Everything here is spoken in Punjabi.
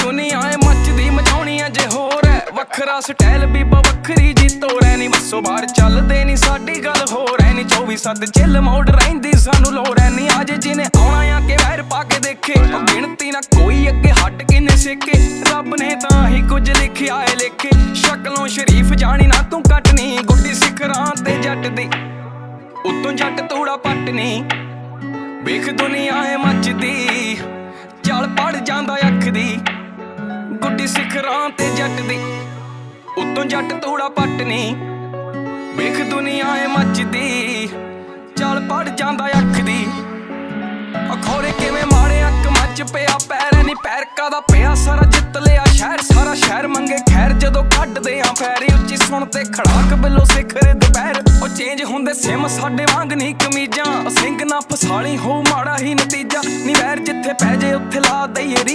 ਦੁਨੀਆ ਏ ਮੱਚਦੀ ਮਚਾਉਣੀ ਅ ਜੇ ਹੋਰ ਹੈ ਵੱਖਰਾ ਸਟਾਈਲ ਬੀਬਾ ਵੱਖਰੀ ਜੀ ਤੋਰੇ ਨੀ ਬੱਸੋਂ ਬਾਹਰ ਚੱਲਦੇ ਨੀ ਸਾਡੀ ਗੱਲ ਹੋਰ ਐ ਨੀ 24/7 ਚਿੱਲ ਮੋੜ ਰਹਿੰਦੀ ਸਾਨੂੰ ਲੋੜ ਐ ਨੀ ਅੱਜ ਜਿਹਨੇ ਆਉਣਾ ਆ ਕੇ ਵੈਰ ਪਾ ਕੇ ਦੇਖੇ ਉਹ ਗਿਣਤੀ ਨਾ ਕੋਈ ਅੱਗੇ ਹੱਟ ਕਿੰਨੇ ਸਿੱਕੇ ਰੱਬ ਨੇ ਤਾਂ ਹੀ ਕੁਝ ਲਿਖਿਆ ਏ ਲੇਖੇ ਸ਼ਕਲੋਂ ਸ਼ਰੀਫ ਜਾਣੀ ਨਾ ਤੂੰ ਕੱਟਣੀ ਗੁੱਡੀ ਸਿਖਰਾਂ ਤੇ ਜੱਟ ਦੀ ਉਤੋਂ ਜੱਟ ਤੂੜਾ ਪੱਟਣੀ ਵੇਖ ਦੁਨੀਆ ਏ ਮੱਚਦੀ ਚੱਲ ਪੜ ਜਾਂਦਾ ਅੱਖ ਦੀ ਗੁੱਡੀ ਸਿਖਰਾਂ ਤੇ ਜੱਟ ਦੀ ਉਤੋਂ ਜੱਟ ਤੂੜਾ ਪੱਟਣੀ ਵੇਖ ਦੁਨੀਆ ਏ ਮੱਚਦੀ ਚੱਲ ਪੜ ਜਾਂਦਾ ਅੱਖ ਦੀ ਅਖੋਰੇ ਕਿਵੇਂ ਮਾਰੇ ਅੱਖ ਮੱਚ ਪਿਆ ਪੈਰ ਨੀ ਪੈਰ ਕਾਦਾ ਪਿਆ ਸਾਰਾ ਜਿੱਤ ਲਿਆ ਸ਼ਹਿਰ ਸਾਰਾ ਸ਼ਹਿਰ ਮੰਗੇ ਖੈਰ ਜਦੋਂ ਕੱਢਦੇ ਆ ਫੈਰੀ ਉੱਚੀ ਸੁਣ ਤੇ ਖੜਾਕ ਬਿੱਲੋ ਸਿਖਰ ਦੁਪਹਿਰ ਉਹ ਚੇਂਜ ਹੁੰਦੇ ਸਿਮ ਸਾਡੇ ਵਾਂਗ ਨੀ ਕਮੀਜ਼ਾਂ ਸਿੰਘ ਨਾ ਫਸਾਲੀ ਹੋ ਮਾੜਾ ਹੀ ਨਤੀਜਾ ਨੀ ਵੈਰ ਜਿੱਥੇ ਪੈ ਜੇ ਉੱਥੇ ਲਾ ਦਈਏ ਰੀਝਾਂ